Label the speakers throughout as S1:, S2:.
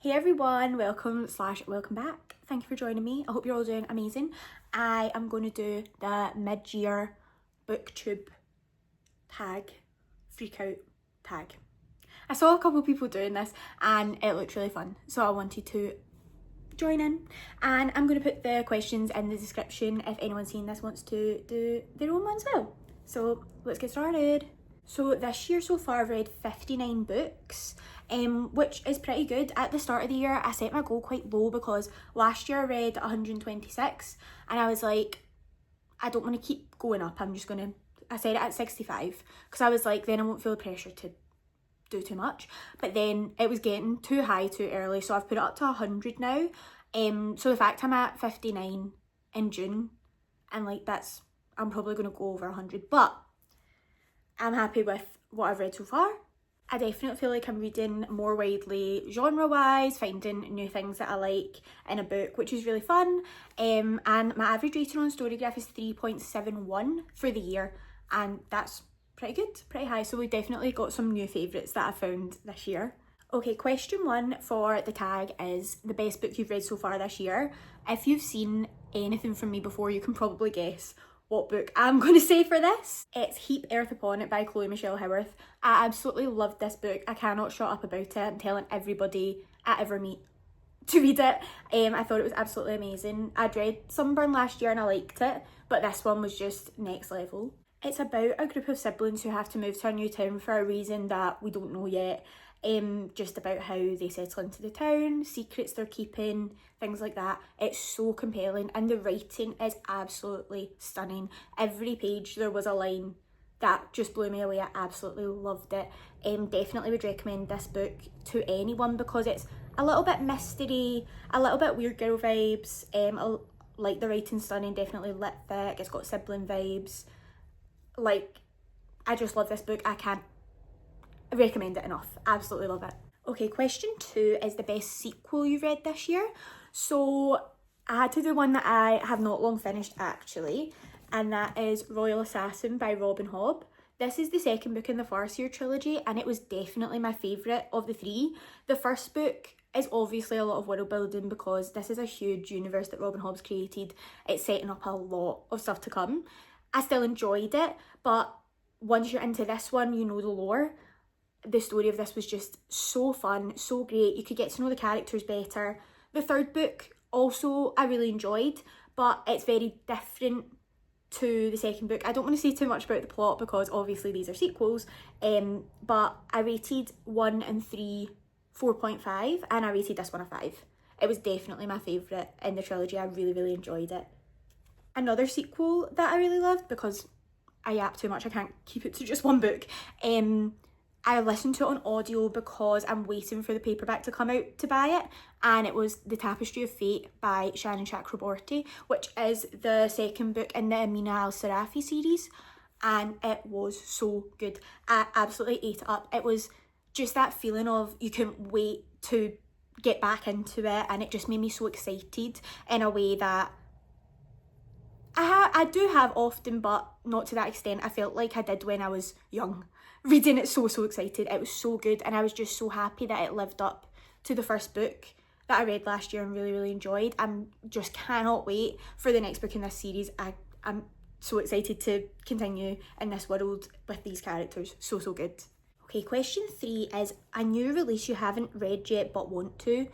S1: Hey everyone, welcome back. Thank you for joining me. I hope you're all doing amazing. I am going to do the mid-year booktube freak out tag. I saw a couple of people doing this and it looked really fun, so I wanted to join in, and I'm going to put the questions in the description if anyone seeing this wants to do their own one as well. So let's get started. So this year so far I've read 59 books, which is pretty good. At the start of the year I set my goal quite low because last year I read 126 and I was like, I don't want to keep going up, I set it at 65 because I was like, then I won't feel the pressure to do too much, but then it was getting too high too early, so I've put it up to 100 now. So the fact I'm at 59 in June, and like I'm probably going to go over 100, but I'm happy with what I've read so far. I definitely feel like I'm reading more widely genre-wise, finding new things that I like in a book, which is really fun. And my average rating on Storygraph is 3.71 for the year, and that's pretty good, pretty high. So we've definitely got some new favourites that I found this year. Okay, question 1 for the tag is the best book you've read so far this year. If you've seen anything from me before, you can probably guess what book I'm going to say for this. It's Heap Earth Upon It by Chloe Michelle Howarth. I absolutely loved this book. I cannot shut up about it. I'm telling everybody I ever meet to read it. I thought it was absolutely amazing. I'd read Sunburn last year and I liked it, but this one was just next level. It's about a group of siblings who have to move to a new town for a reason that we don't know yet. Just about how they settle into the town, secrets they're keeping, things like that. It's so compelling and the writing is absolutely stunning. Every page there was a line that just blew me away. I absolutely loved it. Definitely would recommend this book to anyone because it's a little bit mystery, a little bit weird girl vibes. Like the writing's stunning, definitely lit thick, it's got sibling vibes. Like, I just love this book. I can't recommend it enough. Absolutely love it. Okay, question 2 is the best sequel you've read this year. So I had to do one that I have not long finished actually, and that is Royal Assassin by Robin Hobb. This is the second book in the Farseer trilogy and it was definitely my favourite of the 3. The first book is obviously a lot of world building because this is a huge universe that Robin Hobb's created. It's setting up a lot of stuff to come. I still enjoyed it, but once you're into this one, you know the lore. The story of this was just so fun, so great. You could get to know the characters better. The third book also I really enjoyed, but it's very different to the second book. I don't want to say too much about the plot because obviously these are sequels, but I rated 1 and 3 4.5 and I rated this one a 5. It was definitely my favourite in the trilogy. I really enjoyed it. Another sequel that I really loved, because I yap too much, I can't keep it to just one book. I listened to it on audio because I'm waiting for the paperback to come out to buy it, and it was The Tapestry of Fate by Shannon Chakraborty, which is the second book in the Amina Al-Sarafi series, and it was so good. I absolutely ate it up. It was just that feeling of you couldn't wait to get back into it, and it just made me so excited in a way that I do have often, but not to that extent. I felt like I did when I was young, reading it so excited. It was so good and I was just so happy that it lived up to the first book that I read last year and really enjoyed. I'm just cannot wait for the next book in this series. I'm so excited to continue in this world with these characters. So good. Okay, question 3 is a new release you haven't read yet but want to.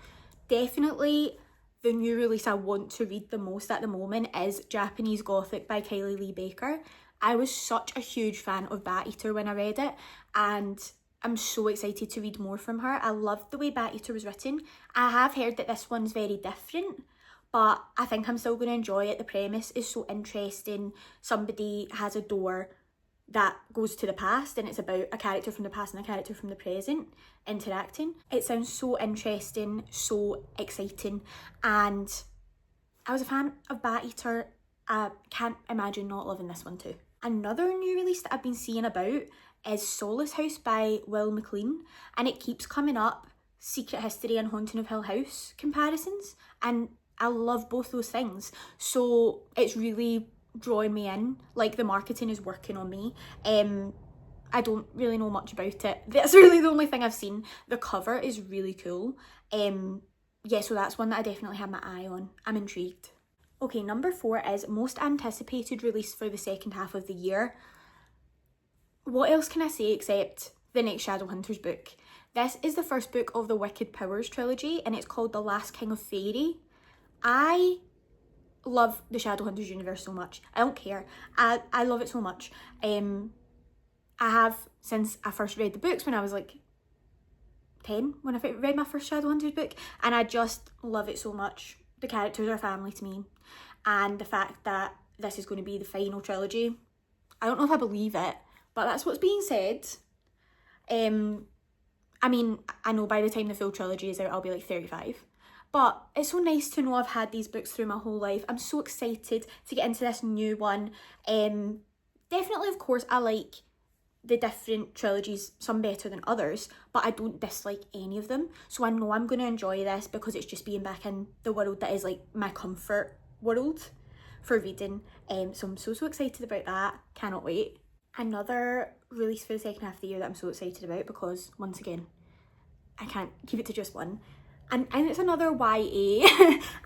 S1: Definitely the new release I want to read the most at the moment is Japanese Gothic by Kylie Lee Baker. I was such a huge fan of Bat Eater when I read it, and I'm so excited to read more from her. I loved the way Bat Eater was written. I have heard that this one's very different, but I think I'm still going to enjoy it. The premise is so interesting. Somebody has a door that goes to the past and it's about a character from the past and a character from the present interacting. It sounds so interesting, so exciting, and I was a fan of Bat Eater. I can't imagine not loving this one too. Another new release that I've been seeing about is Solace House by Will McLean, and it keeps coming up Secret History and Haunting of Hill House comparisons, and I love both those things, so it's really drawing me in. Like, the marketing is working on me. I don't really know much about it. That's really the only thing I've seen. The cover is really cool. Yeah, so that's one that I definitely have my eye on. I'm intrigued. Okay, number 4 is most anticipated release for the second half of the year. What else can I say except the next Shadowhunters book? This is the first book of the Wicked Powers trilogy, and it's called The Last King of Fairy. I love the Shadowhunters universe so much. I don't care. I love it so much. I have since I first read the books when I was like 10, when I read my first Shadowhunters book, and I just love it so much. The characters are family to me, and the fact that this is going to be the final trilogy, I don't know if I believe it, but that's what's being said. I mean, I know by the time the full trilogy is out, I'll be like 35. But it's so nice to know I've had these books through my whole life. I'm so excited to get into this new one. Definitely, of course, I like the different trilogies, some better than others, but I don't dislike any of them. So I know I'm going to enjoy this because it's just being back in the world that is like my comfort world for reading. So I'm so excited about that. Cannot wait. Another release for the second half of the year that I'm so excited about because, once again, I can't keep it to just one. And it's another YA,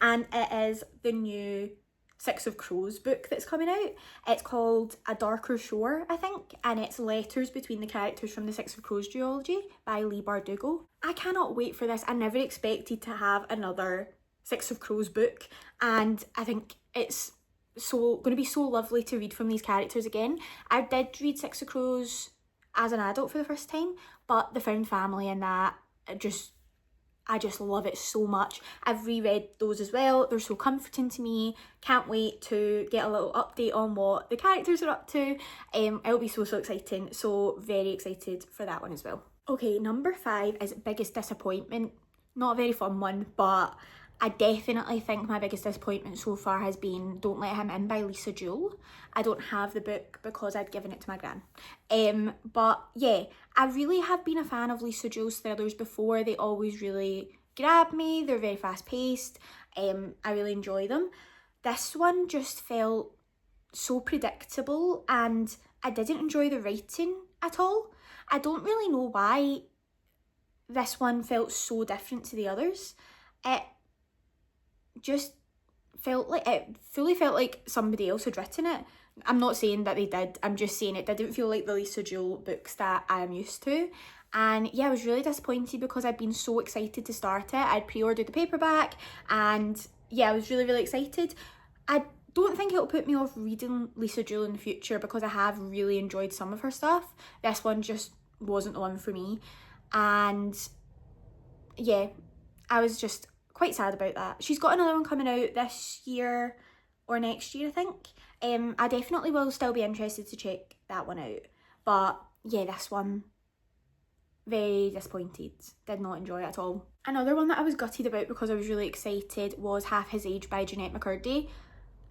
S1: and it is the new Six of Crows book that's coming out. It's called A Darker Shore, I think, and it's letters between the characters from the Six of Crows duology by Leigh Bardugo. I cannot wait for this. I never expected to have another Six of Crows book, and I think it's going to be so lovely to read from these characters again. I did read Six of Crows as an adult for the first time, but the found family and that, I just love it so much. I've reread those as well. They're so comforting to me. Can't wait to get a little update on what the characters are up to. It'll be so exciting. So very excited for that one as well. Okay, number 5 is Biggest Disappointment. Not a very fun one, but I definitely think my biggest disappointment so far has been Don't Let Him In by Lisa Jewell. I don't have the book because I'd given it to my gran. But yeah, I really have been a fan of Lisa Jewell's thrillers before. They always really grab me. They're very fast paced. I really enjoy them. This one just felt so predictable and I didn't enjoy the writing at all. I don't really know why this one felt so different to the others. It just fully felt like somebody else had written it. I'm not saying that they did, I'm just saying it didn't feel like the Lisa Jewell books that I am used to. And yeah, I was really disappointed because I'd been so excited to start it. I'd pre-ordered the paperback and yeah, I was really excited. I don't think it'll put me off reading Lisa Jewell in the future because I have really enjoyed some of her stuff. This one just wasn't the one for me. And yeah, I was just quite sad about that. She's got another one coming out this year or next year, I think. I definitely will still be interested to check that one out. But yeah, this one, very disappointed. Did not enjoy it at all. Another one that I was gutted about because I was really excited was Half His Age by Jeanette McCurdy.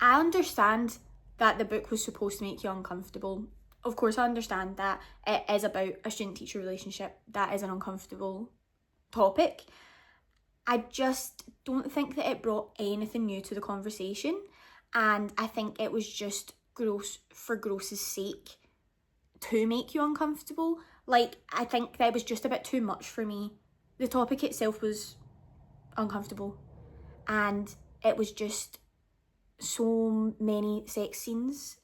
S1: I understand that the book was supposed to make you uncomfortable. Of course, I understand that it is about a student-teacher relationship. That is an uncomfortable topic. I just don't think that it brought anything new to the conversation, and I think it was just gross for gross's sake to make you uncomfortable. Like, I think that was just a bit too much for me. The topic itself was uncomfortable, and it was just so many sex scenes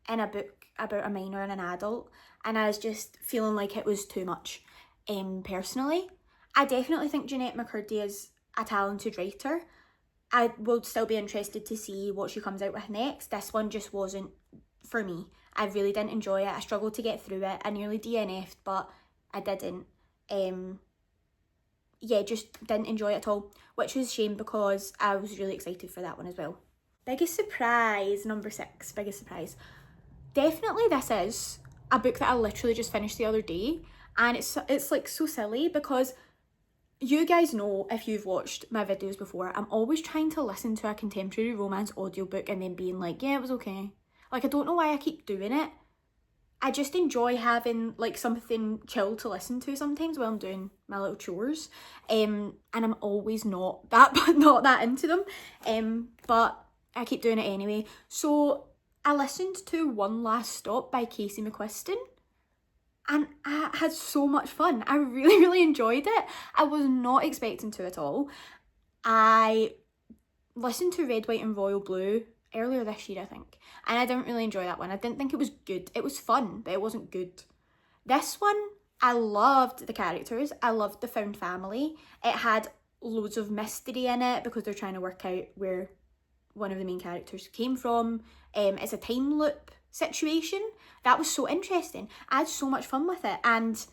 S1: in a book about a minor and an adult, and I was just feeling like it was too much. Personally, I definitely think Jeanette McCurdy is a talented writer. I will still be interested to see what she comes out with next. This one just wasn't for me. I really didn't enjoy it. I struggled to get through it. I nearly DNF'd, but I didn't. Yeah, just didn't enjoy it at all, which was a shame because I was really excited for that one as well. Biggest surprise, number 6, biggest surprise. Definitely this is a book that I literally just finished the other day, and it's like so silly because you guys know, if you've watched my videos before, I'm always trying to listen to a contemporary romance audiobook and then being like, yeah, it was okay. Like, I don't know why I keep doing it. I just enjoy having like something chill to listen to sometimes while I'm doing my little chores. And I'm always not that into them. But I keep doing it anyway. So I listened to One Last Stop by Casey McQuiston. and I had so much fun. I really, really enjoyed it. I was not expecting to at all. I listened to Red, White and Royal Blue earlier this year, I think, and I didn't really enjoy that one. I didn't think it was good. It was fun, but it wasn't good. This one, I loved the characters. I loved the found family. It had loads of mystery in it because they're trying to work out where one of the main characters came from. It's a time loop situation. That was so interesting. I had so much fun with it, and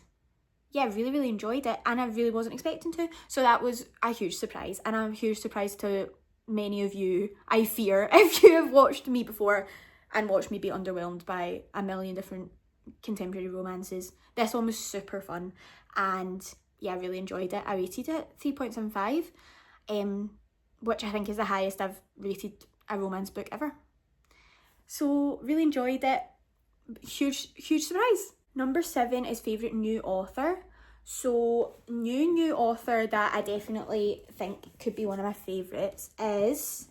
S1: yeah, really, really enjoyed it, and I really wasn't expecting to. So that was a huge surprise, and a huge surprise to many of you, I fear, if you have watched me before and watched me be underwhelmed by a million different contemporary romances. This one was super fun, and yeah, I really enjoyed it. I rated it 3.75, which I think is the highest I've rated a romance book ever. So really enjoyed it. Huge surprise. Number 7 is favourite new author. So new author that I definitely think could be one of my favourites is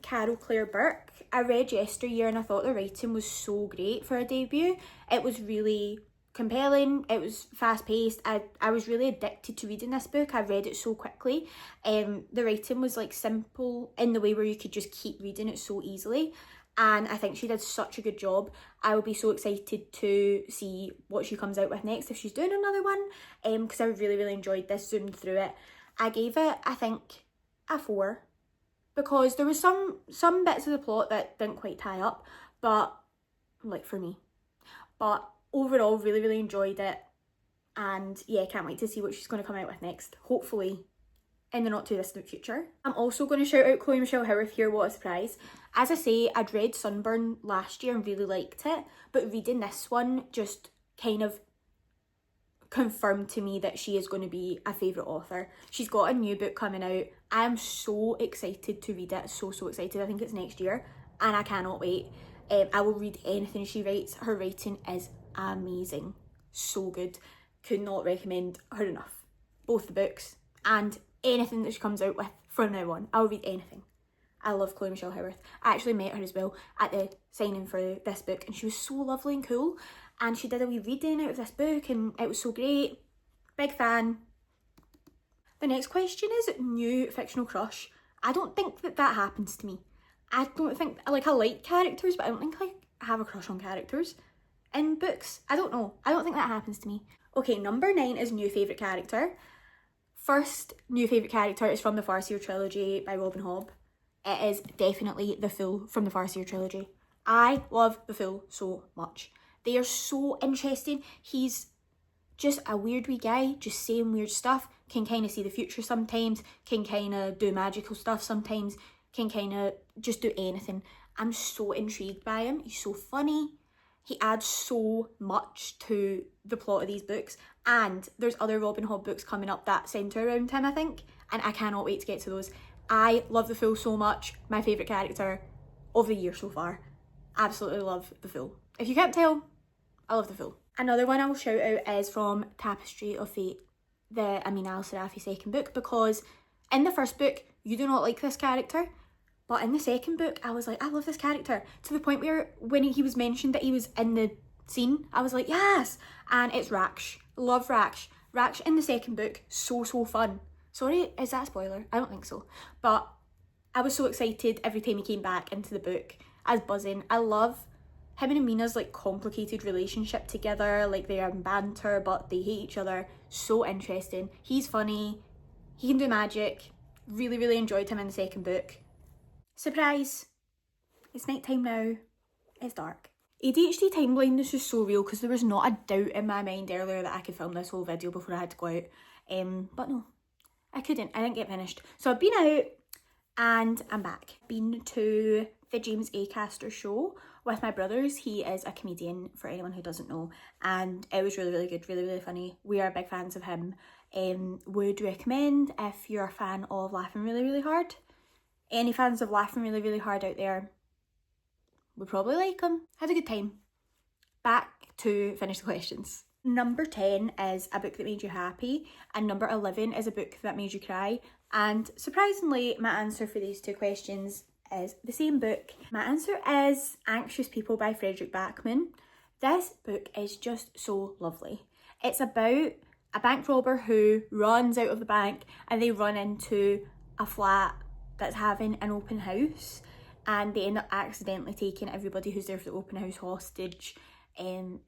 S1: Carol Claire Burke. I read Yesteryear and I thought the writing was so great for a debut. It was really compelling, it was fast paced. I was really addicted to reading this book. I read it so quickly. The writing was like simple in the way where you could just keep reading it so easily, and I think she did such a good job. I will be so excited to see what she comes out with next, if she's doing another one, because I really, really enjoyed this, zoomed through it. I gave it, I think, a 4, because there was some bits of the plot that didn't quite tie up, but like for me, but overall really, really enjoyed it, and yeah, can't wait to see what she's going to come out with next, hopefully in the not too distant future. I'm also going to shout out Chloe Michelle Howarth here. What a surprise. As I say, I'd read Sunburn last year and really liked it, but reading this one just kind of confirmed to me that she is going to be a favourite author. She's got a new book coming out. I am so excited to read it, so excited. I think it's next year, and I cannot wait. I will read anything she writes. Her writing is amazing, so good. Could not recommend her enough. Both the books and anything that she comes out with from now on. I'll read anything. I love Chloe Michelle Howarth. I actually met her as well at the signing for this book, and she was so lovely and cool, and she did a wee reading out of this book and it was so great. Big fan. The next question is new fictional crush. I don't think that happens to me. I don't think, like, I like characters, but I don't think I have a crush on characters in books. I don't know. I don't think that happens to me. Okay, number 9 is new favourite character. First new favourite character is from the Farseer trilogy by Robin Hobb. It is definitely the Fool from the Farseer trilogy. I love the Fool so much. They are so interesting. He's just a weird wee guy, just saying weird stuff, can kind of see the future sometimes, can kind of do magical stuff sometimes, can kind of just do anything. I'm so intrigued by him. He's so funny. He adds so much to the plot of these books, and there's other Robin Hobb books coming up that centre around him, I think, and I cannot wait to get to those. I love the Fool so much. My favourite character of the year so far. Absolutely love the Fool. If you can't tell, I love the Fool. Another one I will shout out is from Tapestry of Fate, the Amin Al-Sarafi second book, because in the first book, you do not like this character, but in the second book, I was like, I love this character, to the point where when he was mentioned that he was in the scene, I was like, yes! And it's Raksh. Love Raksh. Raksh in the second book, so fun. Sorry, is that a spoiler? I don't think so. But I was so excited every time he came back into the book. I was buzzing. I love him and Amina's like complicated relationship together. Like, they are in banter, but they hate each other. So interesting. He's funny. He can do magic. Really, really enjoyed him in the second book. Surprise! It's night time now. It's dark. ADHD time blindness is so real, because there was not a doubt in my mind earlier that I could film this whole video before I had to go out. But no, I couldn't. I didn't get finished. So I've been out and I'm back. Been to the James Acaster show with my brothers. He is a comedian, for anyone who doesn't know, and it was really, really good, really, really funny. We are big fans of him. Would recommend if you're a fan of laughing really, really hard. Any fans of laughing really, really hard out there would probably like him. Had a good time. Back to finish the questions. Number 10 is a book that made you happy, and number 11 is a book that made you cry. And surprisingly, my answer for these two questions is the same book. My answer is Anxious People by Frederick Backman. This book is just so lovely. It's about a bank robber who runs out of the bank and they run into a flat that's having an open house, and they end up accidentally taking everybody who's there for the open house hostage in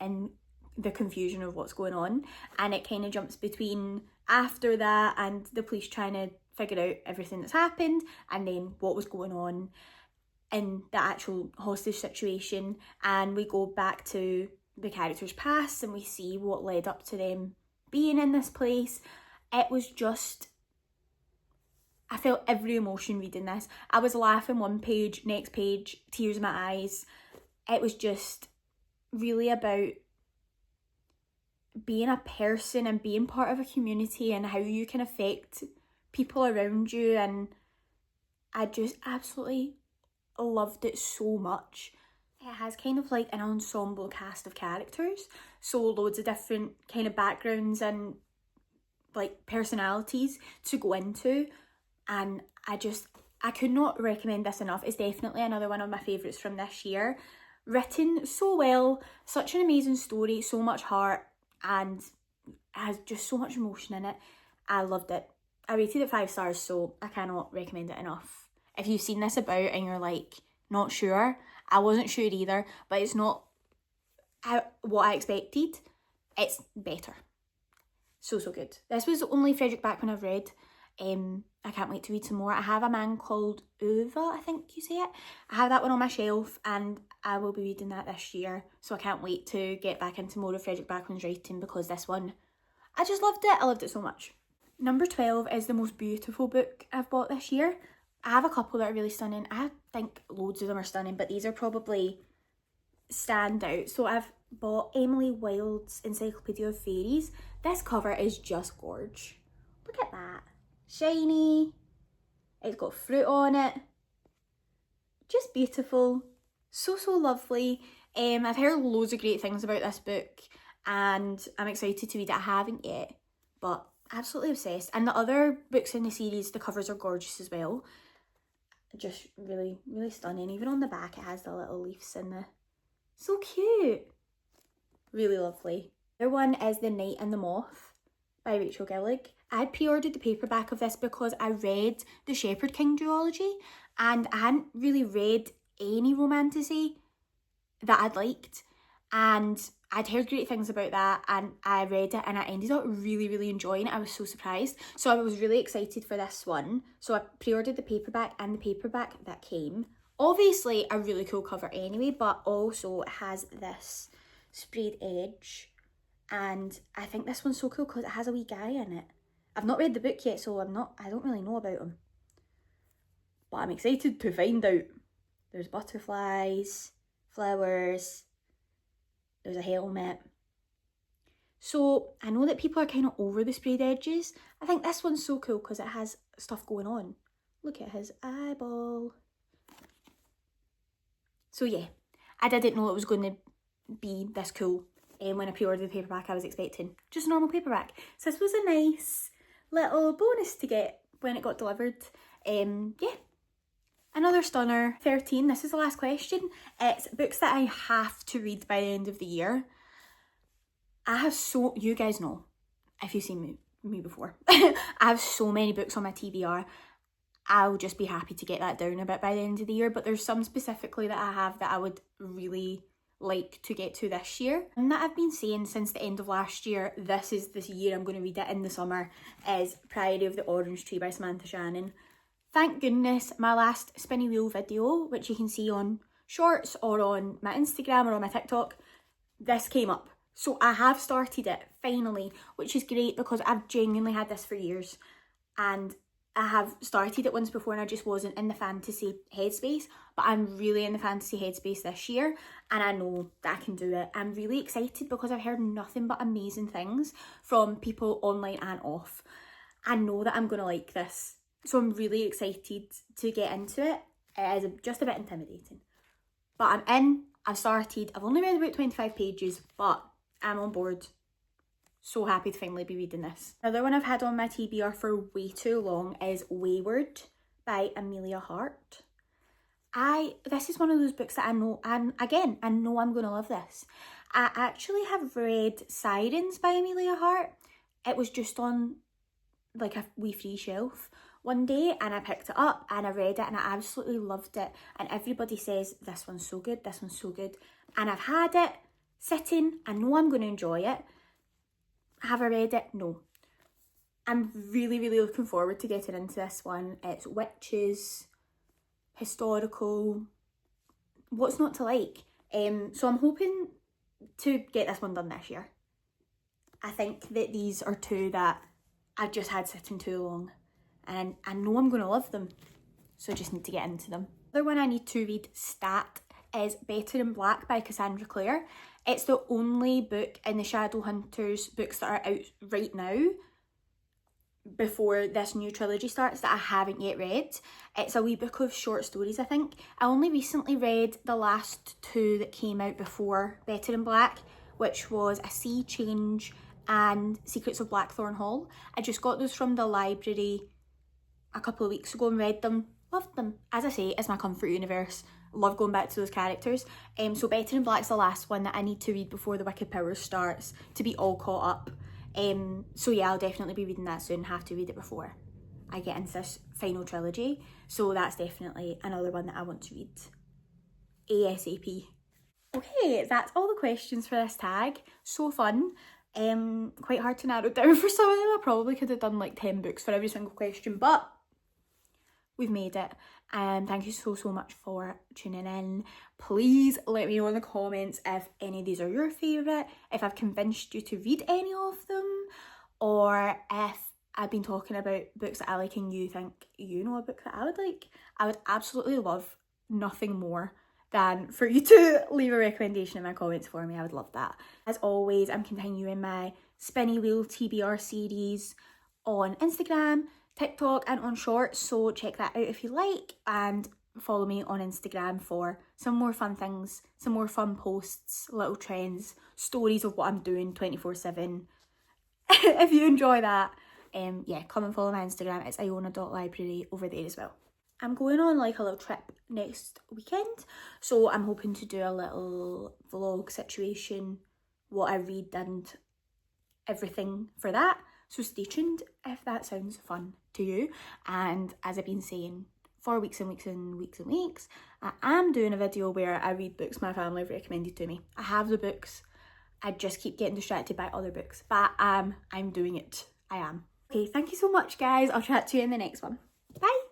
S1: the confusion of what's going on. And it kind of jumps between after that and the police trying to figure out everything that's happened and then what was going on in the actual hostage situation. And we go back to the characters' past and we see what led up to them being in this place. It was just, I felt every emotion reading this. I was laughing one page, next page, tears in my eyes. It was just really about being a person and being part of a community and how you can affect people around you. And I just absolutely loved it so much. It has kind of like an ensemble cast of characters, so loads of different kind of backgrounds and like personalities to go into, and I could not recommend this enough. It's definitely another one of my favourites from this year. Written so well, such an amazing story, so much heart, and has just so much emotion in it. I loved it. I rated it 5 stars, so I cannot recommend it enough. If you've seen this about and you're like, not sure, I wasn't sure either, but it's not what I expected. It's better. So good. This was the only Frederick Backman I've read. I can't wait to read some more. I have A Man Called Uva, I think you say it. I have that one on my shelf and I will be reading that this year. So I can't wait to get back into more of Frederick Backman's writing, because this one, I just loved it. I loved it so much. Number 12 is the most beautiful book I've bought this year. I have a couple that are really stunning. I think loads of them are stunning, but these are probably stand out. So I've bought Emily Wilde's Encyclopedia of Fairies. This cover is just gorge. Look at that. Shiny. It's got fruit on it. Just beautiful. So lovely. I've heard loads of great things about this book and I'm excited to read it. I haven't yet, but absolutely obsessed. And the other books in the series, the covers are gorgeous as well. Just really stunning. Even on the back it has the little leaves in the... So cute. Really lovely. The other one is The Night and the Moth by Rachel Gillig. I pre-ordered the paperback of this because I read the Shepherd King duology and I hadn't really read any romantasy that I'd liked, and I'd heard great things about that and I read it and I ended up really enjoying it. I was so surprised. So I was really excited for this one. So I pre-ordered the paperback, and the paperback that came, obviously a really cool cover anyway, but also it has this sprayed edge, and I think this one's so cool because it has a wee guy in it. I've not read the book yet, so I don't really know about him, but I'm excited to find out. There's butterflies, flowers, there's a helmet. So I know that people are kind of over the sprayed edges. I think this one's so cool because it has stuff going on. Look at his eyeball. So yeah, I didn't know it was going to be this cool. When I pre-ordered the paperback, I was expecting just a normal paperback. So this was a nice little bonus to get when it got delivered. Yeah. Another stunner. 13, this is the last question. It's books that I have to read by the end of the year. You guys know, if you've seen me before, I have so many books on my TBR. I'll just be happy to get that down a bit by the end of the year, but there's some specifically that I have that I would really like to get to this year. And that I've been saying since the end of last year, this is the year I'm going to read it in the summer, is Priory of the Orange Tree by Samantha Shannon. Thank goodness my last spinny wheel video, which you can see on shorts or on my Instagram or on my TikTok, this came up. So I have started it finally, which is great because I've genuinely had this for years and I have started it once before and I just wasn't in the fantasy headspace, but I'm really in the fantasy headspace this year and I know that I can do it. I'm really excited because I've heard nothing but amazing things from people online and off. I know that I'm going to like this. So I'm really excited to get into it. It is just a bit intimidating. But I'm in, I've started, I've only read about 25 pages, but I'm on board. So happy to finally be reading this. Another one I've had on my TBR for way too long is Wayward by Amelia Hart. This is one of those books that I know, and again, I know I'm going to love this. I actually have read Sirens by Amelia Hart. It was just on like a wee free shelf one day and I picked it up and I read it and I absolutely loved it, and everybody says this one's so good, this one's so good, and I've had it sitting. I know I'm going to enjoy it. Have I read it? No. I'm really, really looking forward to getting into this one. It's witches, historical, what's not to like? So I'm hoping to get this one done this year. I think that these are two that I've just had sitting too long and I know I'm going to love them, so I just need to get into them. The other one I need to read stat is Better in Black by Cassandra Clare. It's the only book in the Shadowhunters books that are out right now before this new trilogy starts that I haven't yet read. It's a wee book of short stories, I think. I only recently read the last two that came out before Better in Black, which was A Sea Change and Secrets of Blackthorn Hall. I just got those from the library a couple of weeks ago and read them. Loved them. As I say, it's my comfort universe. Love going back to those characters. So Better in Black's the last one that I need to read before the Wicked Powers starts to be all caught up. So yeah, I'll definitely be reading that soon. Have to read it before I get into this final trilogy. So that's definitely another one that I want to read ASAP. Okay, that's all the questions for this tag. So fun. Quite hard to narrow down for some of them. I probably could have done like 10 books for every single question, but we've made it. Thank you so much for tuning in. Please let me know in the comments if any of these are your favourite, if I've convinced you to read any of them, or if I've been talking about books that I like and you think you know a book that I would like. I would absolutely love nothing more than for you to leave a recommendation in my comments for me. I would love that. As always, I'm continuing my Spinny Wheel TBR series on Instagram, TikTok and on Shorts, so check that out if you like, and follow me on Instagram for some more fun things, some more fun posts, little trends, stories of what I'm doing 24/7. If you enjoy that, yeah, come and follow my Instagram. It's iona.library over there as well. I'm going on like a little trip next weekend, so I'm hoping to do a little vlog situation, what I read and everything for that. So stay tuned if that sounds fun to you. And as I've been saying for weeks and weeks and weeks and weeks, I am doing a video where I read books my family have recommended to me. I have the books, I just keep getting distracted by other books, but I'm doing it. I am. Okay, thank you so much guys. I'll chat to you in the next one. Bye!